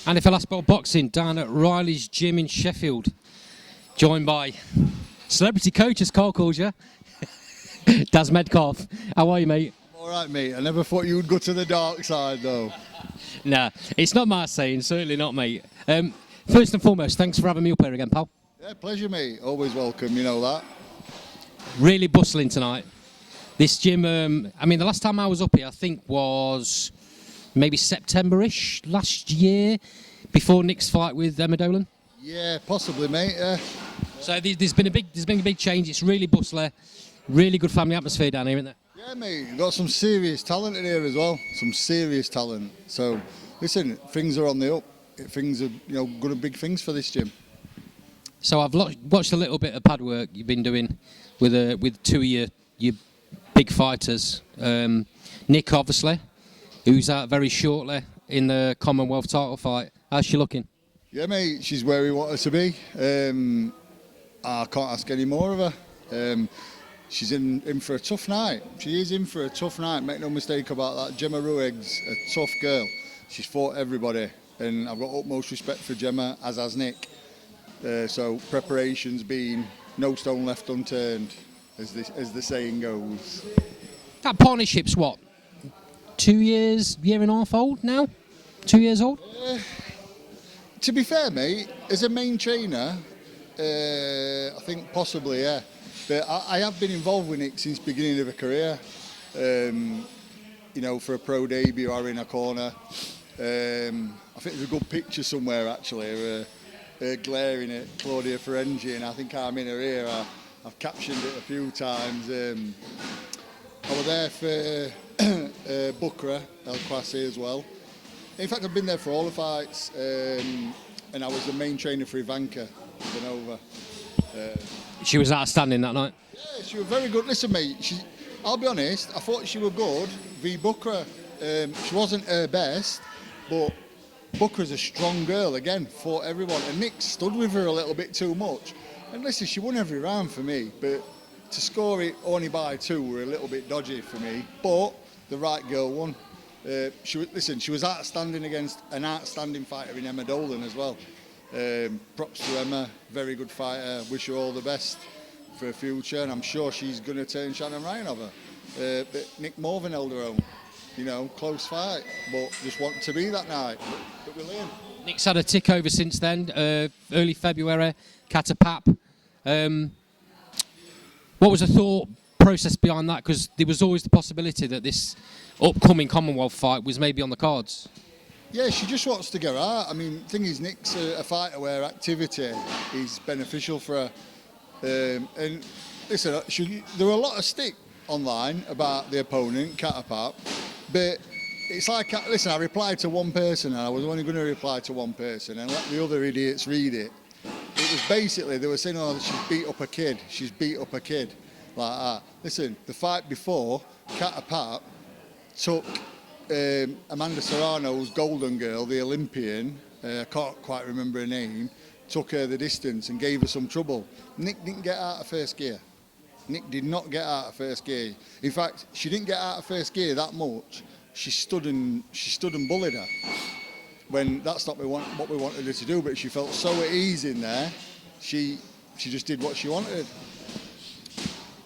Andy for Last Bell Boxing down at Riley's Gym in Sheffield. Joined by celebrity coach, as Carl calls you, Daz Medcalf. How are you, mate? All right, mate. I never thought you would go to the dark side, though. Nah, it's not my saying, certainly not, mate. First and foremost, thanks for having me up here again, pal. Yeah, pleasure, mate. Always welcome, you know that. Really bustling tonight. This gym, I mean, the last time I was up here, I think was maybe September-ish last year, before Nick's fight with Emma Dolan. Yeah, possibly, mate. Yeah. So there's been a big change. It's really bustler, really good family atmosphere down here, isn't there? Yeah, mate. You've got some serious talent in here as well. Some serious talent. So, listen, things are on the up. Things are, good, big things for this gym. So I've watched a little bit of pad work you've been doing with two of your big fighters. Nick, obviously, who's out very shortly in the Commonwealth title fight. How's she looking? Yeah, mate, she's where we want her to be. I can't ask any more of her. She's in for a tough night. She is in for a tough night, make no mistake about that. Gemma Rueg's a tough girl. She's fought everybody, and I've got utmost respect for Gemma, as has Nick. So preparation's been no stone left unturned, as the saying goes. That partnership's what? 2 years, year and a half old now? 2 years old? To be fair, mate, as a main trainer, I think possibly, yeah. But I have been involved with Nick since the beginning of her career. For a pro debut or in a corner. I think there's a good picture somewhere, actually, her glaring at Claudia Ferengi, and I think I'm in her ear. I've captioned it a few times. I was there for Bukra, El Kwasi as well. In fact, I've been there for all the fights, and I was the main trainer for Ivanka Benova. She was outstanding that night. Yeah, she was very good. Listen, mate, I'll be honest, I thought she was good v Bukra. She wasn't her best, but Booker's a strong girl, again, fought everyone. And Nick stood with her a little bit too much. And listen, she won every round for me, but to score it only by 2 were a little bit dodgy for me. But the right girl won. She was outstanding against an outstanding fighter in Emma Dolan as well. Props to Emma, very good fighter. Wish her all the best for her future, and I'm sure she's going to turn Shannon Ryan over. But Nick Morvan held her own. Close fight, but just want to be that night. But we'll learn. Nick's had a tick over since then, early February, Catapap. What was the thought process behind that? Because there was always the possibility that this upcoming Commonwealth fight was maybe on the cards. Yeah, she just wants to get out. I mean, the thing is, Nick's a fighter where activity is beneficial for her. And listen, there were a lot of stick online about the opponent, Catapap. But it's like, listen, I replied to one person, and I was only going to reply to one person and let the other idiots read it. It was basically, they were saying, she's beat up a kid. She's beat up a kid. Like that. Listen, the fight before, Catapap took Amanda Serrano's golden girl, the Olympian, I can't quite remember her name, took her the distance and gave her some trouble. Nick didn't get out of first gear. Nick did not get out of first gear. In fact, she didn't get out of first gear that much. She stood and bullied her. When that's not what we wanted her to do, but she felt so at ease in there, she just did what she wanted.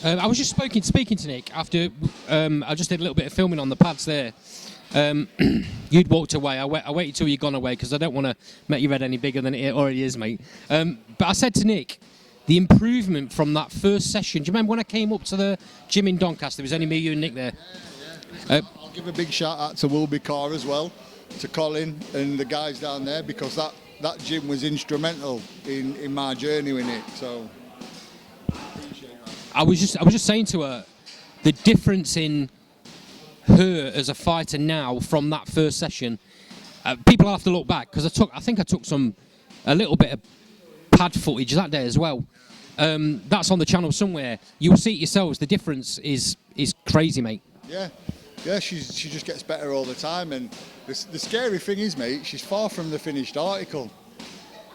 I was just speaking to Nick after I just did a little bit of filming on the pads there. You'd walked away. I waited till you'd gone away because I don't want to make your head any bigger than it already is, mate. But I said to Nick, the improvement from that first session. Do you remember when I came up to the gym in Doncaster? There was only me, you and Nick there. Yeah. I'll give a big shout out to Wilby Carr as well, to Colin and the guys down there, because that gym was instrumental in my journey with Nick. So appreciate that. I was just saying to her, the difference in her as a fighter now from that first session. People have to look back because I think I took a little bit of pad footage that day as well. That's on the channel somewhere. You'll see it yourselves. The difference is crazy, mate. Yeah, she just gets better all the time. And the scary thing is, mate, she's far from the finished article.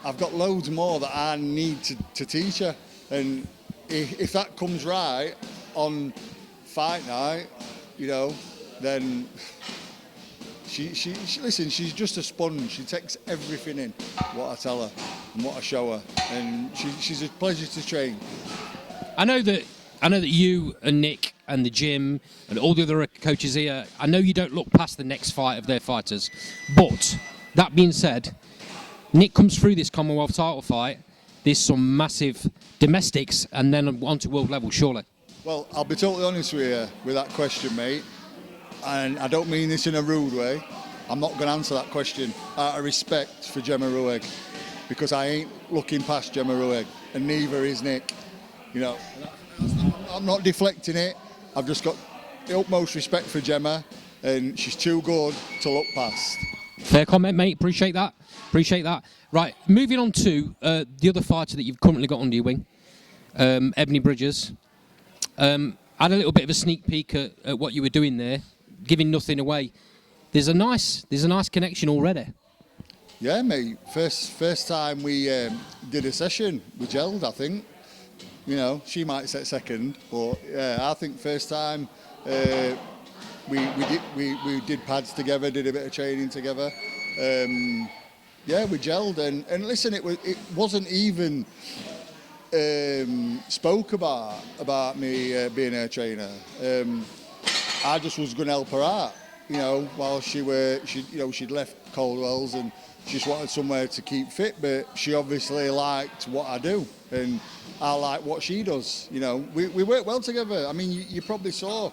I've got loads more that I need to teach her. And if that comes right on fight night, then Listen, she's just a sponge. She takes everything in, what I tell her and what I show her, and she's a pleasure to train. I know that you and Nick and the gym and all the other coaches here, I know you don't look past the next fight of their fighters. But that being said, Nick comes through this Commonwealth title fight. There's some massive domestics and then onto world level, surely. Well, I'll be totally honest with you with that question, mate. And I don't mean this in a rude way. I'm not going to answer that question out of respect for Gemma Ruegg, because I ain't looking past Gemma Ruegg, and neither is Nick. You know, I'm not deflecting it. I've just got the utmost respect for Gemma, and she's too good to look past. Fair comment, mate. Appreciate that. Right, moving on to the other fighter that you've currently got under your wing, Ebony Bridges. I had a little bit of a sneak peek at what you were doing there, giving nothing away. There's a nice connection already. Yeah, mate. First time we did a session, we gelled, I think. You know, she might say second, but yeah, I think first time we did pads together, did a bit of training together. Yeah, we gelled, and listen, it wasn't even spoke about me being her trainer. I just was going to help her out, you know, while she'd left Coldwell's and she just wanted somewhere to keep fit, but she obviously liked what I do and I like what she does. You know, we work well together. I mean, you probably saw,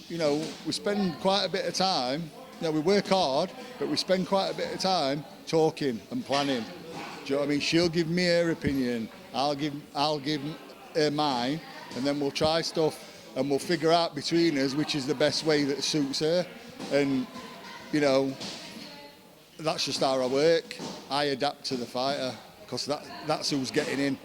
you know, we spend quite a bit of time. You know, we work hard, but we spend quite a bit of time talking and planning. Do you know what I mean? She'll give me her opinion, I'll give her mine, and then we'll try stuff and we'll figure out between us which is the best way that suits her. And, you know, that's just how I work. I adapt to the fighter because that's who's getting in.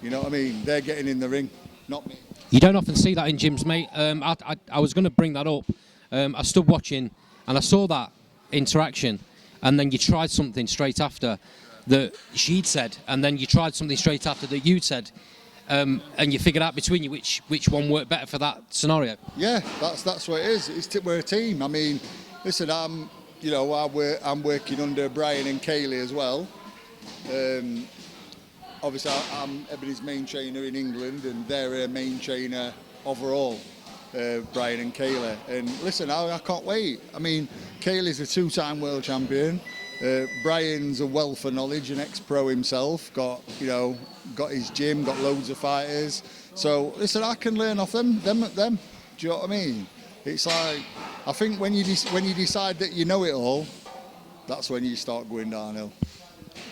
You know what I mean? They're getting in the ring, not me. You don't often see that in gyms, mate. I was going to bring that up. I stood watching and I saw that interaction, and then you tried something straight after that she'd said, and then you tried something straight after that you'd said, and you figured out between you which one worked better for that scenario. Yeah, that's what it is. We're a team. I mean, listen, I'm working under Brian and Kaylee as well. Obviously, I'm Ebony's main trainer in England, and they're her main trainer overall, Brian and Kaylee. And listen, I can't wait. I mean, Kaylee's a two-time world champion. Brian's a wealth of knowledge, an ex-pro himself. Got his gym, got loads of fighters. So listen, I can learn off them. Do you know what I mean? It's like, I think when you decide that you know it all, that's when you start going downhill.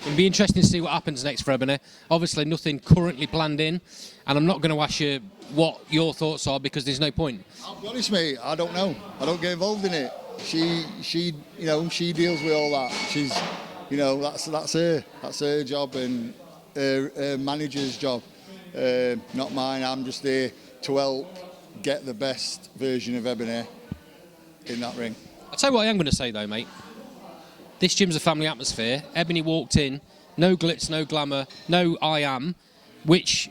It'll be interesting to see what happens next for Ebony. Obviously, nothing currently planned in, and I'm not going to ask you what your thoughts are because there's no point. I'll be honest, mate. I don't know. I don't get involved in it. She deals with all that. She's, that's her. That's her job and her manager's job, not mine. I'm just there to help get the best version of Ebony in that ring. I'll tell you what I am going to say though, mate. This gym's a family atmosphere. Ebony walked in, no glitz, no glamour, no I am, which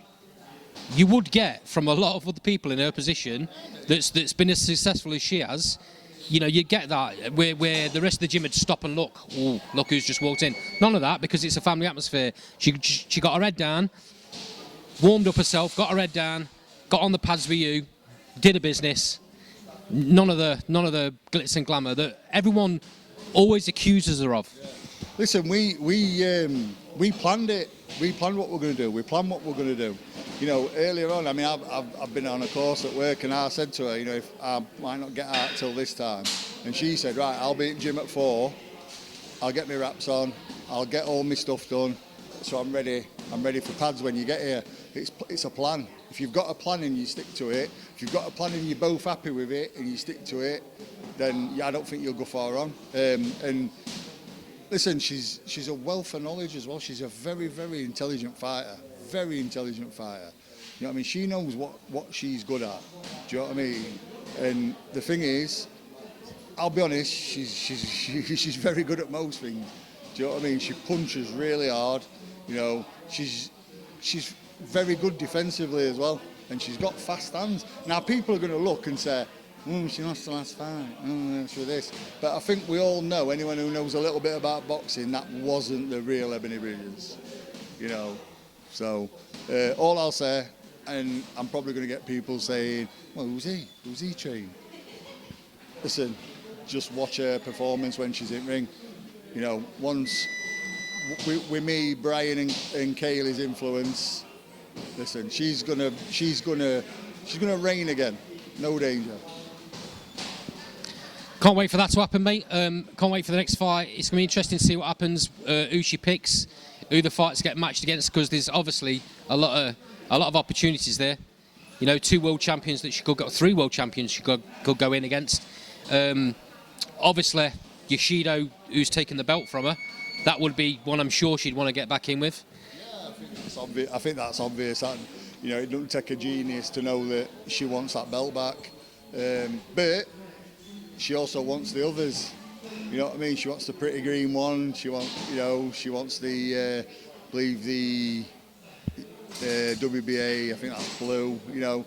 you would get from a lot of other people in her position that's been as successful as she has. You know, you get that where the rest of the gym would stop and look. Ooh, look who's just walked in. None of that, because it's a family atmosphere. She got her head down, warmed up herself, got her head down, got on the pads with you, did a business. None of the glitz and glamour that everyone always accuses her of. Yeah. Listen, we planned it. We planned what we're going to do. We planned what we're going to do. You know, earlier on, I mean, I've been on a course at work, and I said to her, you know, if I might not get out till this time, and she said, right, I'll be at the gym at 4. I'll get my wraps on. I'll get all my stuff done, so I'm ready. I'm ready for pads when you get here. It's a plan. If you've got a plan and you stick to it, if you've got a plan and you're both happy with it and you stick to it, then I don't think you'll go far wrong. And listen, she's a wealth of knowledge as well. She's a very, very intelligent fighter. Very intelligent fighter. You know what I mean? She knows what she's good at. Do you know what I mean? And the thing is, I'll be honest, she's very good at most things. Do you know what I mean? She punches really hard. You know, she's very good defensively as well, and she's got fast hands. Now people are going to look and say, She lost the last fight. For this. But I think we all know, anyone who knows a little bit about boxing, that wasn't the real Ebony Bridges. You know. So, all I'll say, and I'm probably going to get people saying, well, who's he? Who's he trained? Listen, just watch her performance when she's in ring. You know, once, with me, Brian and Kaylee's influence, listen, she's gonna reign again. No danger. Can't wait for that to happen, mate. Can't wait for the next fight. It's going to be interesting to see what happens, who she picks, who the fights get matched against, because there's obviously a lot of opportunities there. You know, 2 world champions that she could go, 3 world champions she could go in against. Obviously, Yoshido, who's taken the belt from her, that would be one I'm sure she'd want to get back in with. Yeah, I think that's obvious. That, you know, it doesn't take a genius to know that she wants that belt back. But she also wants the others. You know what I mean? She wants the pretty green one. She wants the, I believe the WBA. I think that's blue. You know,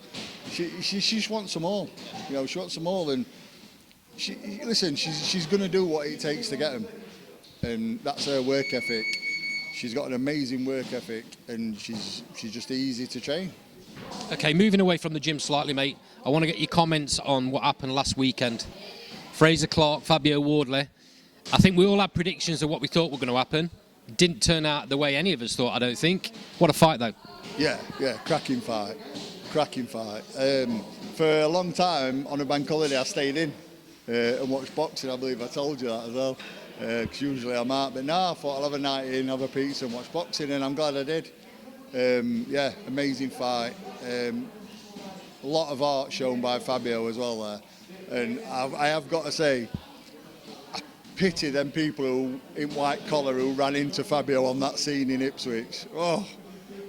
she just wants them all. You know, she wants them all, and she's going to do what it takes to get them, and that's her work ethic. She's got an amazing work ethic, and she's just easy to train. Okay, moving away from the gym slightly, mate. I want to get your comments on what happened last weekend. Fraser Clark, Fabio Wardley. I think we all had predictions of what we thought were going to happen. Didn't turn out the way any of us thought, I don't think. What a fight, though. Yeah, cracking fight. For a long time, on a bank holiday, I stayed in and watched boxing. I believe I told you that as well. Because usually I'm out. But now I thought I'll have a night in, have a pizza and watch boxing, and I'm glad I did. Amazing fight. A lot of art shown by Fabio as well there. And I have got to say, I pity them people who in white collar who ran into Fabio on that scene in Ipswich. Oh,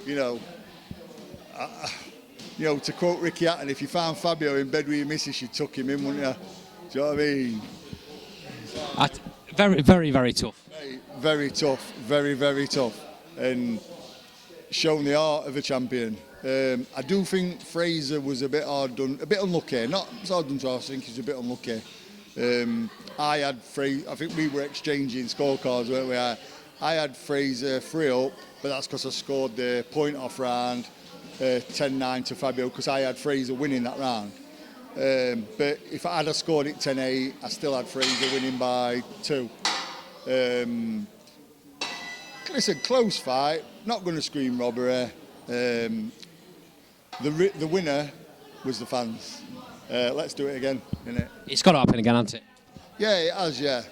you know, to quote Ricky Hatton, if you found Fabio in bed with your missus, you took him in, wouldn't you? Do you know what I mean? Very, very, very tough. Very tough, very, very tough. And shown the art of a champion. I do think Fraser was a bit hard done, a bit unlucky. Not as hard done to us, I think he's a bit unlucky. I think we were exchanging scorecards, weren't we? I had Fraser 3 up, but that's because I scored the point off round, 10-9 to Fabio, because I had Fraser winning that round. But if I had scored it 10-8, I still had Fraser winning by 2. Listen, close fight, not going to scream robbery. The winner was the fans. Let's do it again, innit? It's got to happen again, hasn't it? Yeah, it has. Yeah.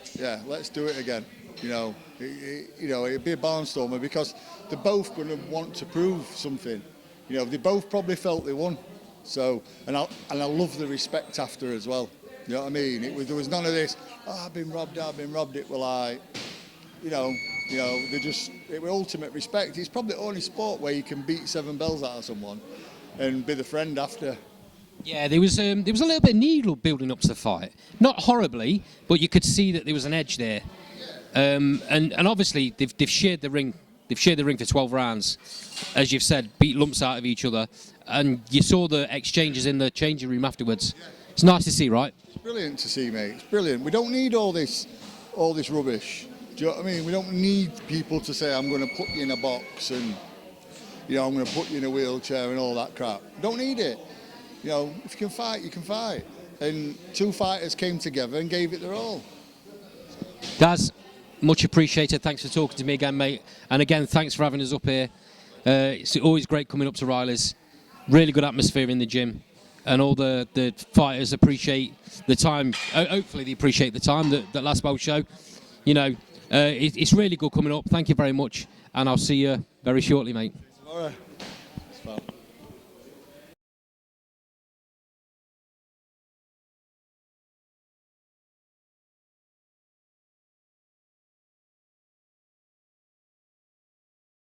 Let's do it again. You know, it'd be a barnstormer because they're both going to want to prove something. You know, they both probably felt they won. So, and I love the respect after as well. You know what I mean? There was none of this. Oh, I've been robbed. It were like, it was ultimate respect. It's probably the only sport where you can beat 7 bells out of someone and be the friend after. Yeah, there was a little bit of needle building up to the fight. Not horribly, but you could see that there was an edge there. And obviously they've shared the ring. They've shared the ring for 12 rounds, as you've said, beat lumps out of each other, and you saw the exchanges in the changing room afterwards. It's nice to see, right? It's brilliant to see, mate. It's brilliant. We don't need all this rubbish. Do you know what I mean? We don't need people to say, I'm going to put you in a box and, I'm going to put you in a wheelchair and all that crap. Don't need it. You know, if you can fight, you can fight. And 2 fighters came together and gave it their all. Daz, much appreciated. Thanks for talking to me again, mate. And again, thanks for having us up here. It's always great coming up to Riley's. Really good atmosphere in the gym. And all the fighters appreciate the time. Hopefully they appreciate the time that last bowl show. You know, it's really good coming up. Thank you very much. And I'll see you very shortly, mate. All right.